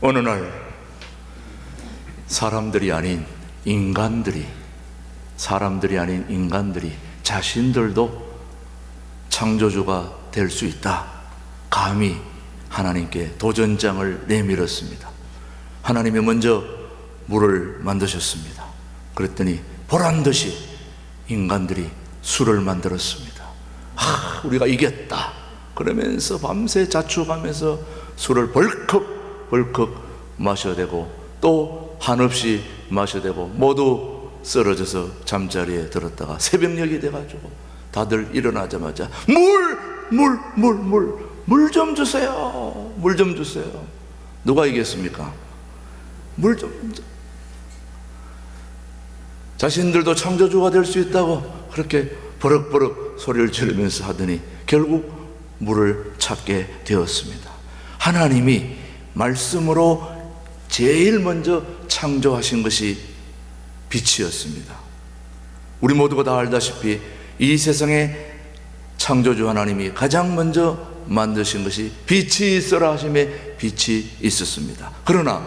어느 날 사람들이 아닌 인간들이 자신들도 창조주가 될 수 있다, 감히 하나님께 도전장을 내밀었습니다. 하나님이 먼저 물을 만드셨습니다. 그랬더니 보란듯이 인간들이 술을 만들었습니다. 우리가 이겼다 그러면서 밤새 자축하면서 술을 벌컥 마셔대고 또 한없이 마셔대고 모두 쓰러져서 잠자리에 들었다가 새벽녘이 돼가지고 다들 일어나자마자 물 좀 주세요. 물 좀 주세요. 누가 이겼습니까? 물 좀. 자신들도 창조주가 될 수 있다고 그렇게 버럭버럭 소리를 지르면서 하더니 결국 물을 찾게 되었습니다. 하나님이 말씀으로 제일 먼저 창조하신 것이 빛이었습니다. 우리 모두가 다 알다시피 이 세상에 창조주 하나님이 가장 먼저 만드신 것이 빛이 있어라 하심에 빛이 있었습니다. 그러나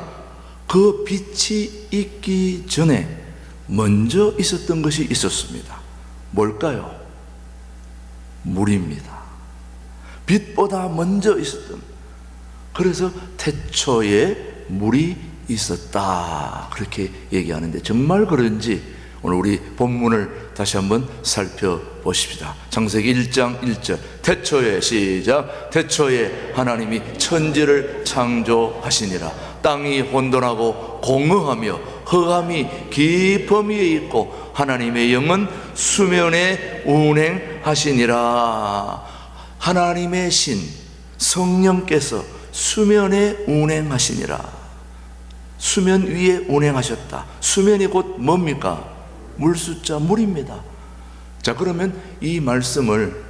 그 빛이 있기 전에 먼저 있었던 것이 있었습니다. 뭘까요? 물입니다. 빛보다 먼저 있었던, 그래서 태초에 물이 있었다 그렇게 얘기하는데 정말 그런지 오늘 우리 본문을 다시 한번 살펴보십시다. 창세기 1장 1절 태초에, 시작, 태초에 하나님이 천지를 창조하시니라. 땅이 혼돈하고 공허하며 흑암이 깊음 위에 있고 하나님의 영은 수면에 운행하시니라. 하나님의 신 성령께서 수면에 운행하시니라. 수면 위에 운행하셨다. 수면이 곧 뭡니까? 물숫자 물입니다. 자, 그러면 이 말씀을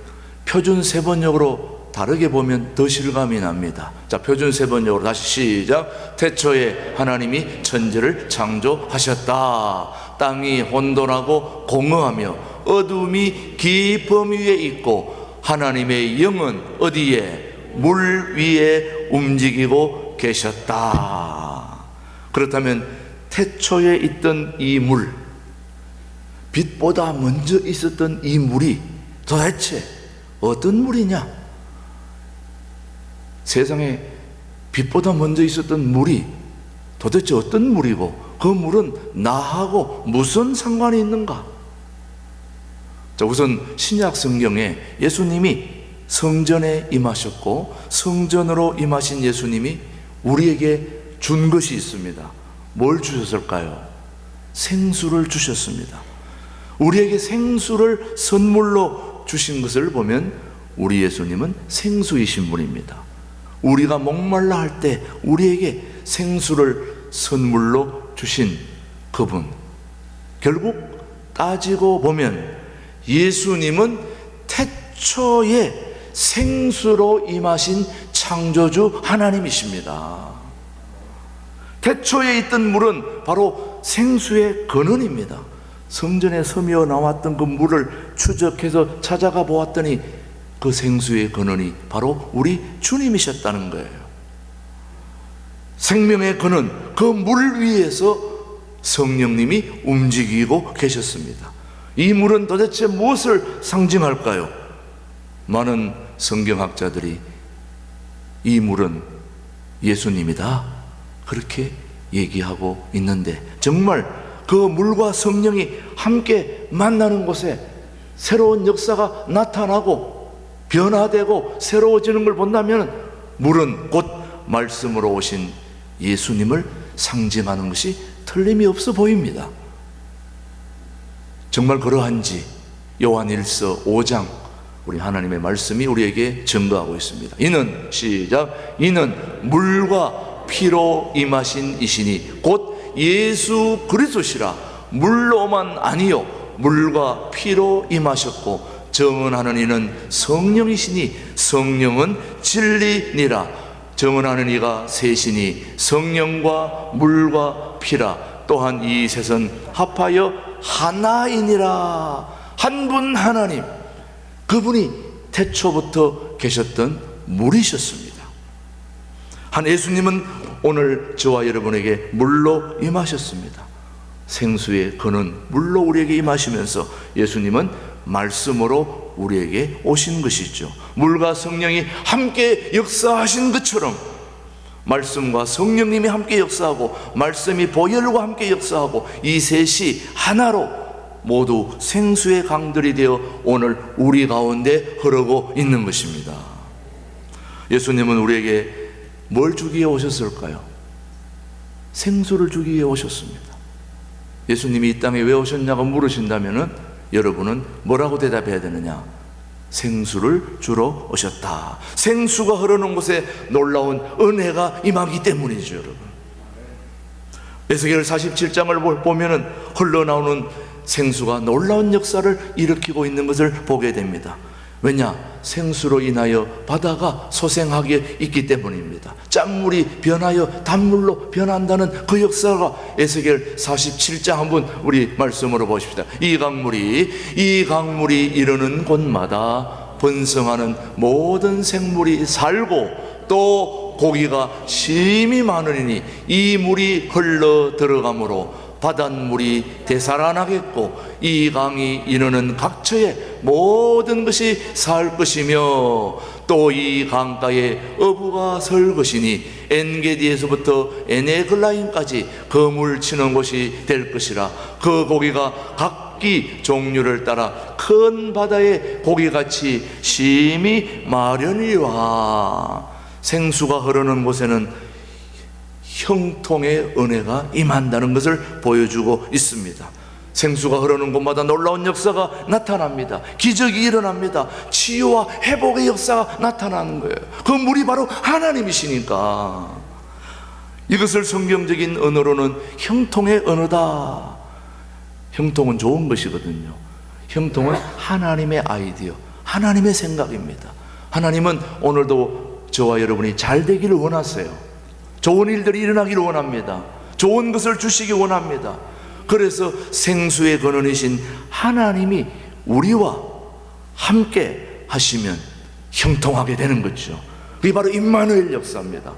표준 세번역으로 다르게 보면 더 실감이 납니다. 자, 표준 세번역으로 다시 시작. 태초에 하나님이 천지를 창조하셨다. 땅이 혼돈하고 공허하며 어둠이 깊음 위에 있고 하나님의 영은 어디에? 물 위에 움직이고 계셨다. 그렇다면 태초에 있던 이 물, 빛보다 먼저 있었던 이 물이 도대체 어떤 물이냐? 세상에 빛보다 먼저 있었던 물이 도대체 어떤 물이고 그 물은 나하고 무슨 상관이 있는가? 자, 우선 신약 성경에 예수님이 성전에 임하셨고 성전으로 임하신 예수님이 우리에게 준 것이 있습니다. 뭘 주셨을까요? 생수를 주셨습니다. 우리에게 생수를 선물로 주신 것을 보면 우리 예수님은 생수이신 분입니다. 우리가 목말라 할 때 우리에게 생수를 선물로 주신 그분, 결국 따지고 보면 예수님은 태초에 생수로 임하신 창조주 하나님이십니다. 태초에 있던 물은 바로 생수의 근원입니다. 성전에 스며 나왔던 그 물을 추적해서 찾아가 보았더니 그 생수의 근원이 바로 우리 주님이셨다는 거예요. 생명의 근원, 그 물 위에서 성령님이 움직이고 계셨습니다. 이 물은 도대체 무엇을 상징할까요? 많은 성경학자들이 이 물은 예수님이다 그렇게 얘기하고 있는데, 정말 그 물과 성령이 함께 만나는 곳에 새로운 역사가 나타나고 변화되고 새로워지는 걸 본다면 물은 곧 말씀으로 오신 예수님을 상징하는 것이 틀림이 없어 보입니다. 정말 그러한지 요한일서 5장 우리 하나님의 말씀이 우리에게 증거하고 있습니다. 이는, 시작, 이는 물과 피로 임하신 이시니 곧 예수 그리스도시라. 물로만 아니요 물과 피로 임하셨고 정언하는 이는 성령이시니 성령은 진리니라. 정언하는 이가 셋이니 성령과 물과 피라. 또한 이 셋은 합하여 하나이니라. 한 분 하나님, 그분이 태초부터 계셨던 물이셨습니다. 한 예수님은 오늘 저와 여러분에게 물로 임하셨습니다. 생수의 근원 물로 우리에게 임하시면서 예수님은 말씀으로 우리에게 오신 것이죠. 물과 성령이 함께 역사하신 것처럼 말씀과 성령님이 함께 역사하고 말씀이 보혈과 함께 역사하고 이 셋이 하나로 모두 생수의 강들이 되어 오늘 우리 가운데 흐르고 있는 것입니다. 예수님은 우리에게 뭘 주기에 오셨을까요? 생수를 주기 위해 오셨습니다. 예수님이 이 땅에 왜 오셨냐고 물으신다면 여러분은 뭐라고 대답해야 되느냐? 생수를 주러 오셨다. 생수가 흐르는 곳에 놀라운 은혜가 임하기 때문이죠, 여러분. 에스겔 47장을 보면은 흘러나오는 생수가 놀라운 역사를 일으키고 있는 것을 보게 됩니다. 왜냐? 생수로 인하여 바다가 소생하게 있기 때문입니다. 짠물이 변하여 단물로 변한다는 그 역사가 에스겔 47장 한번 우리 말씀으로 보십시다. 이 강물이 이르는 곳마다 번성하는 모든 생물이 살고 또 고기가 심히 많으니 이 물이 흘러 들어가므로 바닷물이 되살아나겠고 이 강이 이르는 각처에 모든 것이 살 것이며 또 이 강가에 어부가 설 것이니 엔게디에서부터 에네글라임까지 그물 치는 곳이 될 것이라. 그 고기가 각기 종류를 따라 큰 바다의 고기같이 심히 마련이와 생수가 흐르는 곳에는 형통의 은혜가 임한다는 것을 보여주고 있습니다. 생수가 흐르는 곳마다 놀라운 역사가 나타납니다. 기적이 일어납니다. 치유와 회복의 역사가 나타나는 거예요. 그 물이 바로 하나님이시니까. 이것을 성경적인 언어로는 형통의 언어다. 형통은 좋은 것이거든요. 형통은 하나님의 아이디어, 하나님의 생각입니다. 하나님은 오늘도 저와 여러분이 잘 되기를 원하세요. 좋은 일들이 일어나기를 원합니다. 좋은 것을 주시기 원합니다. 그래서 생수의 근원이신 하나님이 우리와 함께 하시면 형통하게 되는 거죠. 그게 바로 임마누엘 역사입니다.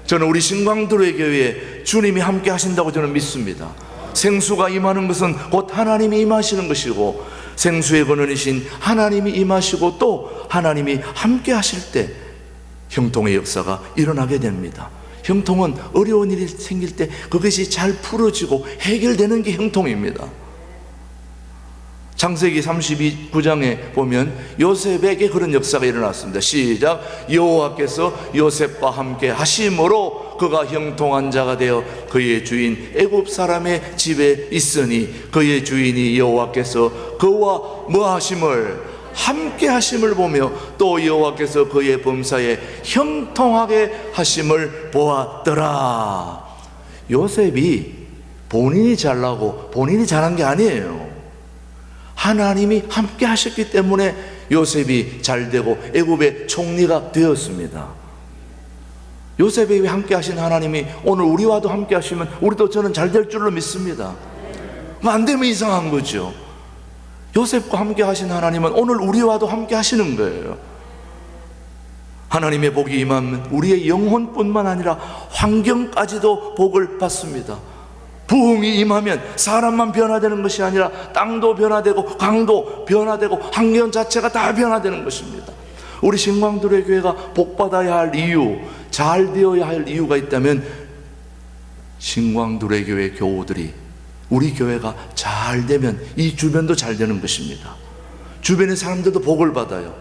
저는 우리 신광도로의 교회에 주님이 함께 하신다고 저는 믿습니다. 생수가 임하는 것은 곧 하나님이 임하시는 것이고 생수의 근원이신 하나님이 임하시고 또 하나님이 함께 하실 때 형통의 역사가 일어나게 됩니다. 형통은 어려운 일이 생길 때 그것이 잘 풀어지고 해결되는 게 형통입니다. 창세기 39장에 보면 요셉에게 그런 역사가 일어났습니다. 시작. 여호와께서 요셉과 함께 하심으로 그가 형통한 자가 되어 그의 주인 애굽 사람의 집에 있으니 그의 주인이 여호와께서 그와 뭐 하심을 함께 하심을 보며 또 여호와께서 그의 범사에 형통하게 하심을 보았더라. 요셉이 본인이 잘나고 본인이 잘한 게 아니에요. 하나님이 함께 하셨기 때문에 요셉이 잘되고 애굽의 총리가 되었습니다. 요셉에게 함께 하신 하나님이 오늘 우리와도 함께 하시면 우리도 저는 잘 될 줄로 믿습니다. 안 되면 이상한 거죠. 요셉과 함께 하신 하나님은 오늘 우리와도 함께 하시는 거예요. 하나님의 복이 임하면 우리의 영혼뿐만 아니라 환경까지도 복을 받습니다. 부흥이 임하면 사람만 변화되는 것이 아니라 땅도 변화되고 강도 변화되고 환경 자체가 다 변화되는 것입니다. 우리 신광도로의 교회가 복받아야 할 이유, 잘 되어야 할 이유가 있다면 신광도로의 교회 교우들이 우리 교회가 잘 되면 이 주변도 잘 되는 것입니다. 주변의 사람들도 복을 받아요.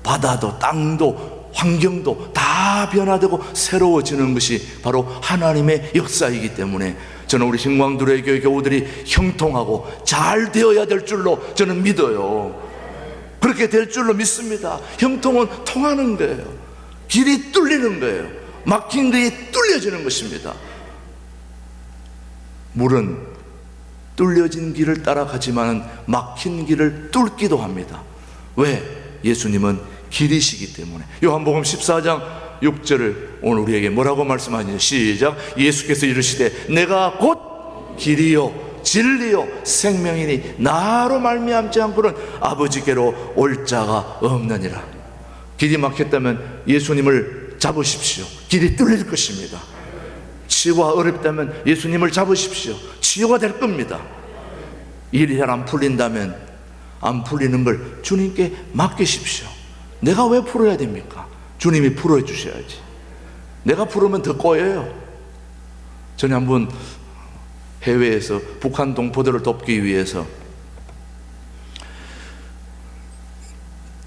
바다도 땅도 환경도 다 변화되고 새로워지는 것이 바로 하나님의 역사이기 때문에 저는 우리 신광도로의 교회 교우들이 형통하고 잘 되어야 될 줄로 저는 믿어요. 그렇게 될 줄로 믿습니다. 형통은 통하는 거예요. 길이 뚫리는 거예요. 막힌 길이 뚫려지는 것입니다. 물은 뚫려진 길을 따라가지만 막힌 길을 뚫기도 합니다. 왜? 예수님은 길이시기 때문에. 요한복음 14장 6절을 오늘 우리에게 뭐라고 말씀하시냐? 시작. 예수께서 이르시되 내가 곧 길이요 진리요 생명이니 나로 말미암지 않고는 아버지께로 올 자가 없느니라. 길이 막혔다면 예수님을 잡으십시오. 길이 뚫릴 것입니다. 치유가 어렵다면 예수님을 잡으십시오. 치유가 될 겁니다. 일이 잘 안 풀린다면 안 풀리는 걸 주님께 맡기십시오. 내가 왜 풀어야 됩니까? 주님이 풀어주셔야지. 내가 풀으면 더 꼬여요. 전에 한번 해외에서 북한 동포들을 돕기 위해서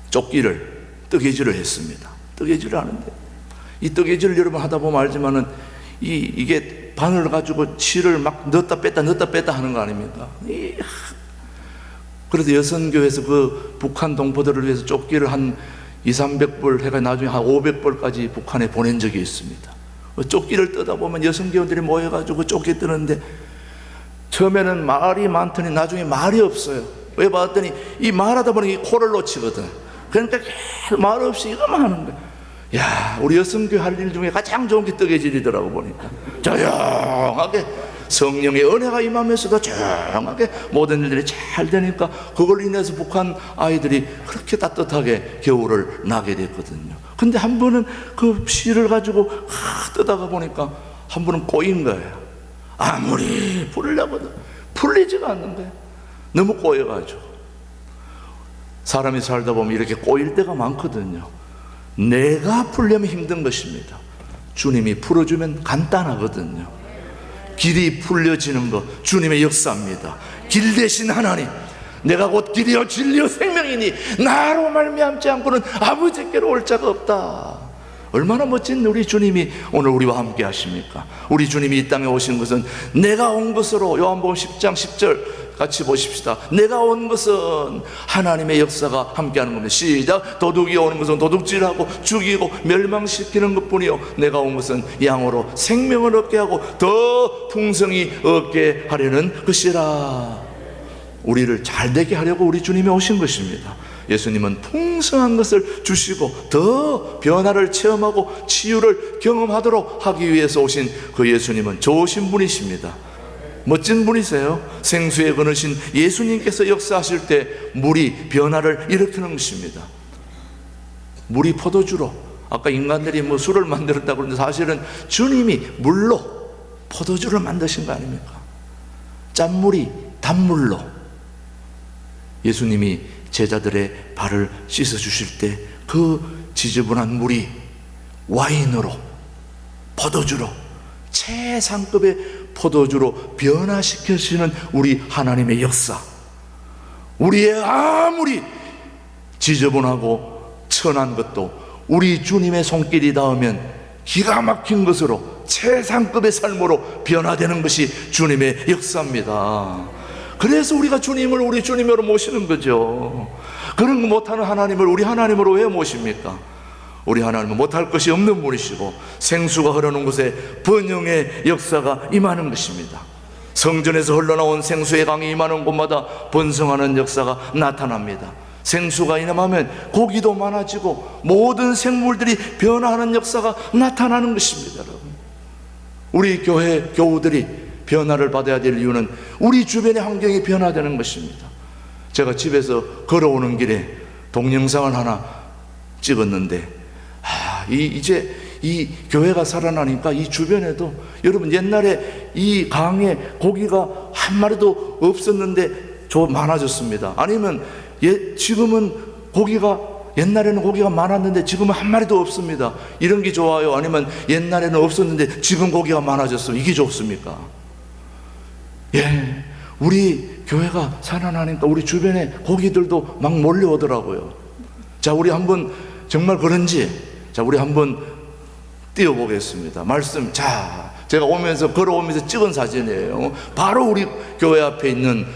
조끼를 뜨개질을 했습니다. 뜨개질을 하는데 이 뜨개질을 여러분 하다 보면 알지만은 이게 바늘 가지고 실을 막 넣었다 뺐다 하는 거 아닙니까? 그래서 여선교회에서 그 북한 동포들을 위해서 조끼를 한 200~300벌 해가 나중에 한 500벌까지 북한에 보낸 적이 있습니다. 조끼를 뜨다 보면 여성교원들이 모여가지고 조끼 뜨는데 처음에는 말이 많더니 나중에 말이 없어요. 왜 봤더니 이 말하다 보니 이 코를 놓치거든. 그러니까 계속 말 없이 이거만 하는 거야. 야, 우리 여성교회 할 일 중에 가장 좋은 게 뜨개질이더라고 보니까. 조용하게 성령의 은혜가 임하면서도 조용하게 모든 일들이 잘 되니까 그걸 인해서 북한 아이들이 그렇게 따뜻하게 겨울을 나게 됐거든요. 근데 한 번은 그 실을 가지고 뜨다가 보니까 한 번은 꼬인 거예요. 아무리 풀려거든 풀리지가 않는 거예요. 너무 꼬여가지고. 사람이 살다 보면 이렇게 꼬일 때가 많거든요. 내가 풀려면 힘든 것입니다. 주님이 풀어주면 간단하거든요. 길이 풀려지는 것 주님의 역사입니다. 길 대신 하나님, 내가 곧 길이요 진리요 생명이니 나로 말미암지 않고는 아버지께로 올 자가 없다. 얼마나 멋진 우리 주님이 오늘 우리와 함께 하십니까? 우리 주님이 이 땅에 오신 것은 내가 온 것으로, 요한복음 10장 10절 같이 보십시다. 내가 온 것은 하나님의 역사가 함께하는 겁니다. 시작. 도둑이 오는 것은 도둑질하고 죽이고 멸망시키는 것뿐이요 내가 온 것은 양으로 생명을 얻게 하고 더 풍성히 얻게 하려는 것이라. 우리를 잘되게 하려고 우리 주님이 오신 것입니다. 예수님은 풍성한 것을 주시고 더 변화를 체험하고 치유를 경험하도록 하기 위해서 오신 그 예수님은 좋으신 분이십니다. 멋진 분이세요. 생수에 거느신 예수님께서 역사하실 때 물이 변화를 일으키는 것입니다. 물이 포도주로, 아까 인간들이 뭐 술을 만들었다고 그러는데 사실은 주님이 물로 포도주를 만드신 거 아닙니까? 짠물이 단물로 예수님이 제자들의 발을 씻어 주실 때 그 지저분한 물이 와인으로, 포도주로, 최상급의 포도주로 변화시켜주시는 우리 하나님의 역사. 우리의 아무리 지저분하고 천한 것도 우리 주님의 손길이 닿으면 기가 막힌 것으로 최상급의 삶으로 변화되는 것이 주님의 역사입니다. 그래서 우리가 주님을 우리 주님으로 모시는 거죠. 그런 거 못하는 하나님을 우리 하나님으로 왜 모십니까? 우리 하나님은 못할 것이 없는 분이시고 생수가 흐르는 곳에 번영의 역사가 임하는 것입니다. 성전에서 흘러나온 생수의 강이 임하는 곳마다 번성하는 역사가 나타납니다. 생수가 임하면 고기도 많아지고 모든 생물들이 변화하는 역사가 나타나는 것입니다. 여러분, 우리 교회 교우들이 변화를 받아야 될 이유는 우리 주변의 환경이 변화되는 것입니다. 제가 집에서 걸어오는 길에 동영상을 하나 찍었는데 이제 이 교회가 살아나니까 이 주변에도, 여러분 옛날에 이 강에 고기가 한 마리도 없었는데 많아졌습니다. 아니면 지금은 옛날에는 고기가 많았는데 지금은 한 마리도 없습니다. 이런 게 좋아요? 아니면 옛날에는 없었는데 지금 고기가 많아졌어요? 이게 좋습니까? 예, 우리 교회가 살아나니까 우리 주변에 고기들도 막 몰려오더라고요. 자, 우리 한번 정말 그런지 우리 한번 띄워보겠습니다. 말씀. 자, 제가 걸어오면서 찍은 사진이에요. 바로 우리 교회 앞에 있는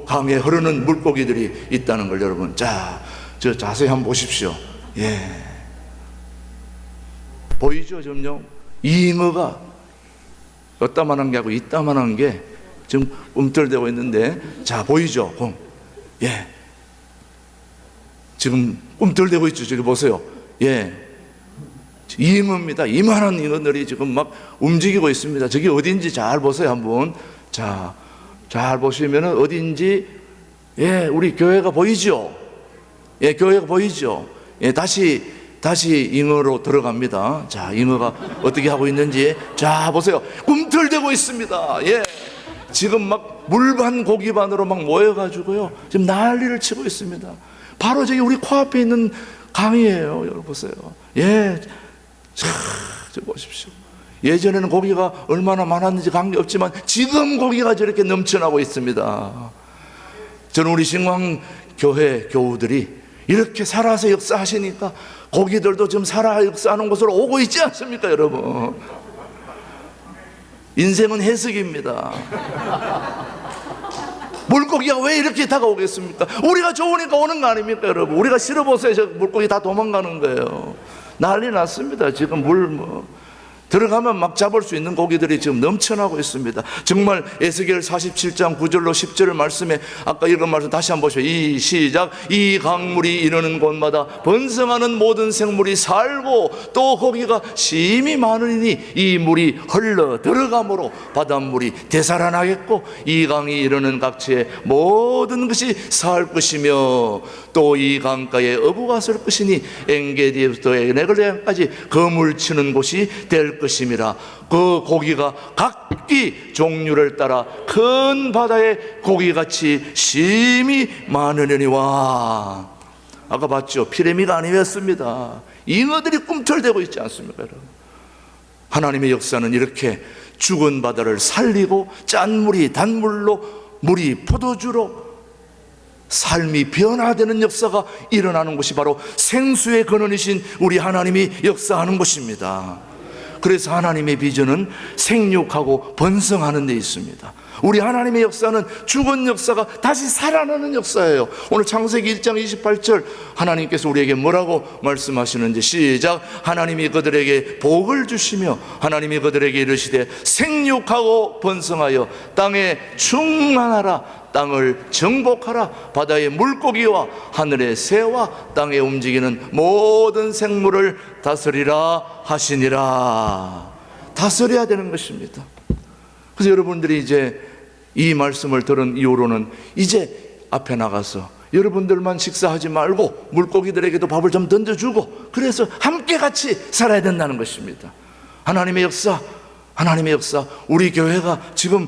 강에 흐르는 물고기들이 있다는 걸 여러분, 저 자세히 한번 보십시오. 예, 보이죠? 점점 잉어가 어따만한 게 하고 이따만한 게 지금 움틀대고 있는데, 자, 보이죠? 예, 지금 꿈틀대고 있죠. 저기 보세요. 예, 잉어입니다. 이만한 잉어들이 지금 막 움직이고 있습니다. 저기 어딘지 잘 보세요. 한번. 자, 잘 보시면은 어딘지, 예, 우리 교회가 보이죠? 예, 교회가 보이죠? 예, 다시 다시 잉어로 들어갑니다. 자, 잉어가 어떻게 하고 있는지 자 보세요. 꿈틀대고 있습니다. 예, 지금 막 물반 고기반으로 막 모여가지고요, 지금 난리를 치고 있습니다. 바로 저기 우리 코앞에 있는 강이에요. 여러분 보세요. 예, 자, 저 보십시오. 예전에는 고기가 얼마나 많았는지 관계없지만 지금 고기가 저렇게 넘쳐나고 있습니다. 저는 우리 신광교회 교우들이 이렇게 살아서 역사하시니까 고기들도 지금 살아 역사하는 곳으로 오고 있지 않습니까, 여러분? 인생은 해석입니다. 물고기가 왜 이렇게 다가오겠습니까? 우리가 좋으니까 오는 거 아닙니까, 여러분? 우리가 싫어보세요. 저 물고기 다 도망가는 거예요. 난리 났습니다. 지금 들어가면 막 잡을 수 있는 고기들이 지금 넘쳐나고 있습니다. 정말 에스겔 47장 9절로 10절 말씀에 아까 읽은 말씀 다시 한번 보시죠. 시작. 이 강물이 이르는 곳마다 번성하는 모든 생물이 살고 또 고기가 심히 많으니 이 물이 흘러 들어가므로 바닷물이 되살아나겠고 이 강이 이르는 각지에 모든 것이 살 것이며 또 이 강가에 어부가 설 것이니 엔게디부터 에네글레안까지 그물 치는 곳이 될 것임이라. 그 고기가 각기 종류를 따라 큰 바다의 고기같이 심히 많으려니와. 아까 봤죠? 피레미가 아니었습니다. 잉어들이 꿈틀대고 있지 않습니까, 여러분? 하나님의 역사는 이렇게 죽은 바다를 살리고 짠물이 단물로, 물이 포도주로 삶이 변화되는 역사가 일어나는 것이 바로 생수의 근원이신 우리 하나님이 역사하는 것입니다. 그래서 하나님의 비전은 생육하고 번성하는 데 있습니다. 우리 하나님의 역사는 죽은 역사가 다시 살아나는 역사예요. 오늘 창세기 1장 28절 하나님께서 우리에게 뭐라고 말씀하시는지 시작. 하나님이 그들에게 복을 주시며 하나님이 그들에게 이르시되 생육하고 번성하여 땅에 충만하라. 땅을 정복하라. 바다의 물고기와 하늘의 새와 땅에 움직이는 모든 생물을 다스리라 하시니라. 다스려야 되는 것입니다. 그래서 여러분들이 이제 이 말씀을 들은 이후로는 이제 앞에 나가서 여러분들만 식사하지 말고 물고기들에게도 밥을 좀 던져주고 그래서 함께 같이 살아야 된다는 것입니다. 하나님의 역사, 우리 교회가 지금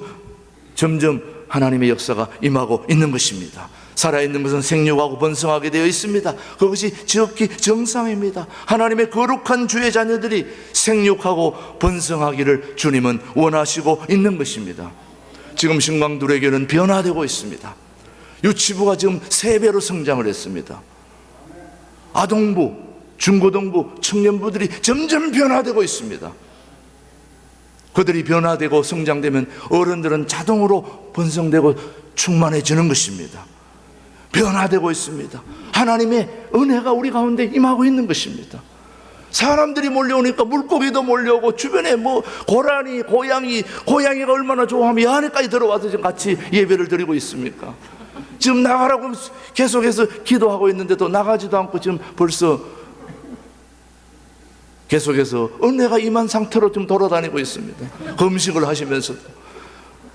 점점 하나님의 역사가 임하고 있는 것입니다. 살아있는 것은 생육하고 번성하게 되어 있습니다. 그것이 지극히 정상입니다. 하나님의 거룩한 주의 자녀들이 생육하고 번성하기를 주님은 원하시고 있는 것입니다. 지금 신광두레교는 변화되고 있습니다. 유치부가 지금 3배로 성장을 했습니다. 아동부, 중고등부, 청년부들이 점점 변화되고 있습니다. 그들이 변화되고 성장되면 어른들은 자동으로 번성되고 충만해지는 것입니다. 변화되고 있습니다. 하나님의 은혜가 우리 가운데 임하고 있는 것입니다. 사람들이 몰려오니까 물고기도 몰려오고 주변에 고라니, 고양이가 얼마나 좋아하면 이 안에까지 들어와서 지금 같이 예배를 드리고 있습니까? 지금 나가라고 계속해서 기도하고 있는데도 나가지도 않고 지금 벌써 계속해서 은혜가 임한 상태로 좀 돌아다니고 있습니다. 금식을 하시면서도.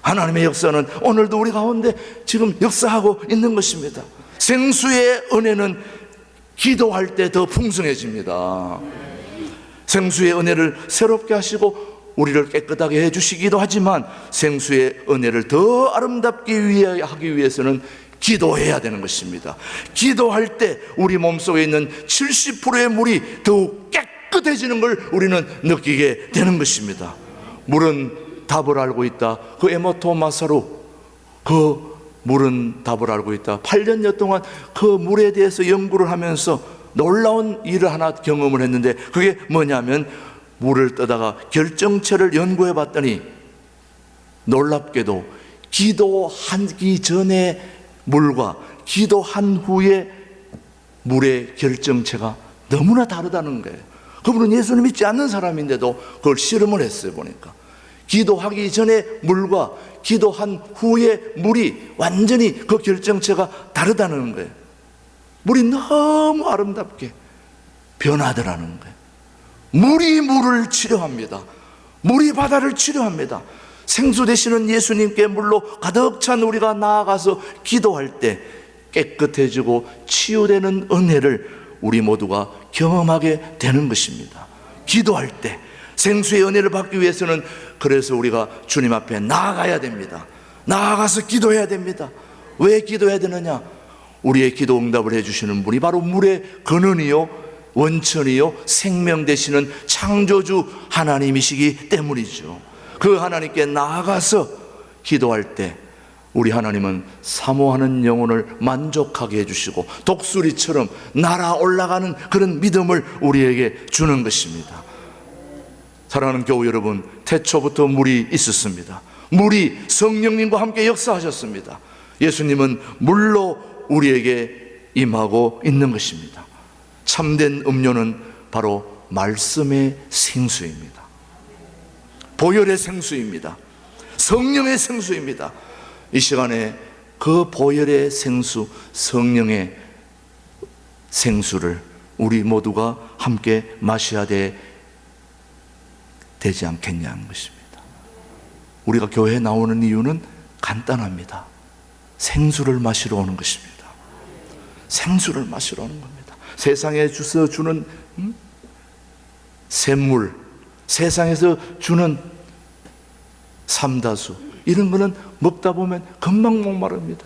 하나님의 역사는 오늘도 우리 가운데 지금 역사하고 있는 것입니다. 생수의 은혜는 기도할 때 더 풍성해집니다. 생수의 은혜를 새롭게 하시고 우리를 깨끗하게 해주시기도 하지만 생수의 은혜를 더 아름답게 하기 위해서는 기도해야 되는 것입니다. 기도할 때 우리 몸속에 있는 70%의 물이 더욱 깨끗해지는 걸 우리는 느끼게 되는 것입니다. 물은 답을 알고 있다. 그 에모토마사로 그 물은 답을 알고 있다. 8년여 동안 그 물에 대해서 연구를 하면서 놀라운 일을 하나 경험을 했는데 그게 뭐냐면 물을 떠다가 결정체를 연구해 봤더니 놀랍게도 기도하기 전에 물과 기도한 후에 물의 결정체가 너무나 다르다는 거예요. 그분은 예수를 믿지 않는 사람인데도 그걸 실험을 했어요. 보니까 기도하기 전에 물과 기도한 후에 물이 완전히 그 결정체가 다르다는 거예요. 물이 너무 아름답게 변하더라는 거예요. 물이 물을 치료합니다. 물이 바다를 치료합니다. 생수 되시는 예수님께 물로 가득 찬 우리가 나아가서 기도할 때 깨끗해지고 치유되는 은혜를 우리 모두가 경험하게 되는 것입니다. 기도할 때 생수의 은혜를 받기 위해서는 그래서 우리가 주님 앞에 나아가야 됩니다. 나아가서 기도해야 됩니다. 왜 기도해야 되느냐? 우리의 기도 응답을 해주시는 분이 바로 물의 근원이요 원천이요 생명 되시는 창조주 하나님이시기 때문이죠. 그 하나님께 나아가서 기도할 때 우리 하나님은 사모하는 영혼을 만족하게 해주시고 독수리처럼 날아 올라가는 그런 믿음을 우리에게 주는 것입니다. 사랑하는 교우 여러분, 태초부터 물이 있었습니다. 물이 성령님과 함께 역사하셨습니다. 예수님은 물로 우리에게 임하고 있는 것입니다. 참된 음료는 바로 말씀의 생수입니다. 보혈의 생수입니다. 성령의 생수입니다. 이 시간에 그 보혈의 생수, 성령의 생수를 우리 모두가 함께 마셔야 되지 않겠냐는 것입니다. 우리가 교회에 나오는 이유는 간단합니다. 생수를 마시러 오는 것입니다. 생수를 마시러 오는 겁니다. 세상에 주서 주는 샘물, 세상에서 주는 삼다수, 이런 거는 먹다 보면 금방 목마릅니다.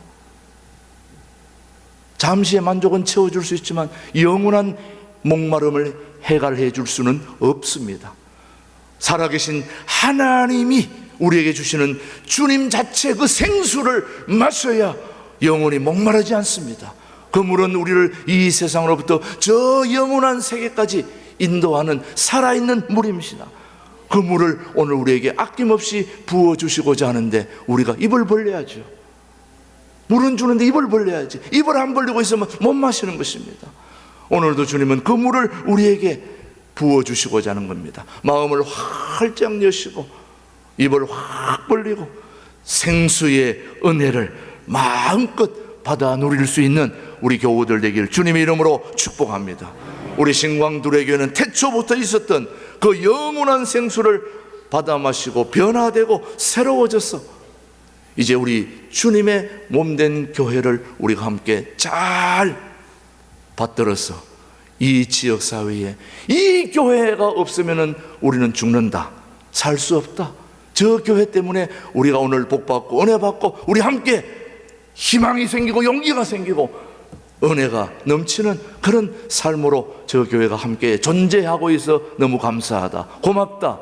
잠시의 만족은 채워줄 수 있지만 영원한 목마름을 해결해 줄 수는 없습니다. 살아계신 하나님이 우리에게 주시는 주님 자체 그 생수를 마셔야 영원히 목마르지 않습니다. 그 물은 우리를 이 세상으로부터 저 영원한 세계까지 인도하는 살아있는 물입니다. 그 물을 오늘 우리에게 아낌없이 부어주시고자 하는데 우리가 입을 벌려야죠. 물은 주는데 입을 벌려야지. 입을 안 벌리고 있으면 못 마시는 것입니다. 오늘도 주님은 그 물을 우리에게 부어주시고자 하는 겁니다. 마음을 활짝 여시고 입을 확 벌리고 생수의 은혜를 마음껏 받아 누릴 수 있는 우리 교우들 되기를 주님의 이름으로 축복합니다. 우리 신광두레교회는 태초부터 있었던 그 영원한 생수를 받아 마시고 변화되고 새로워져서 이제 우리 주님의 몸된 교회를 우리가 함께 잘 받들어서 이 지역사회에 이 교회가 없으면 우리는 죽는다, 살 수 없다, 저 교회 때문에 우리가 오늘 복받고 은혜받고 우리 함께 희망이 생기고 용기가 생기고 은혜가 넘치는 그런 삶으로 저 교회가 함께 존재하고 있어 너무 감사하다, 고맙다.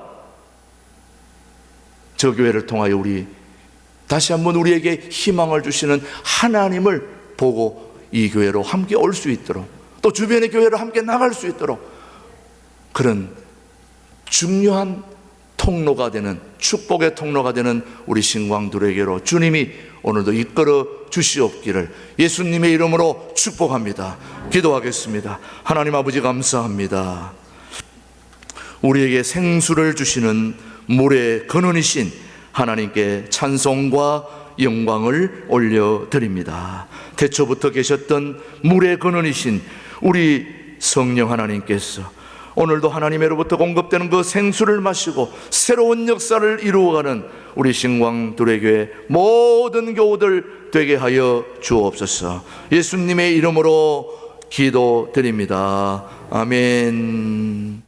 저 교회를 통하여 우리 다시 한번 우리에게 희망을 주시는 하나님을 보고 이 교회로 함께 올 수 있도록, 또 주변의 교회로 함께 나갈 수 있도록 그런 중요한 통로가 되는, 축복의 통로가 되는 우리 신광두레교로 주님이 오늘도 이끌어 주시옵기를 예수님의 이름으로 축복합니다. 기도하겠습니다. 하나님 아버지 감사합니다. 우리에게 생수를 주시는 물의 근원이신 하나님께 찬송과 영광을 올려드립니다. 태초부터 계셨던 물의 근원이신 우리 성령 하나님께서 오늘도 하나님으로부터 공급되는 그 생수를 마시고 새로운 역사를 이루어가는 우리 신광두레교회 모든 교우들 되게 하여 주옵소서. 예수님의 이름으로 기도드립니다. 아멘.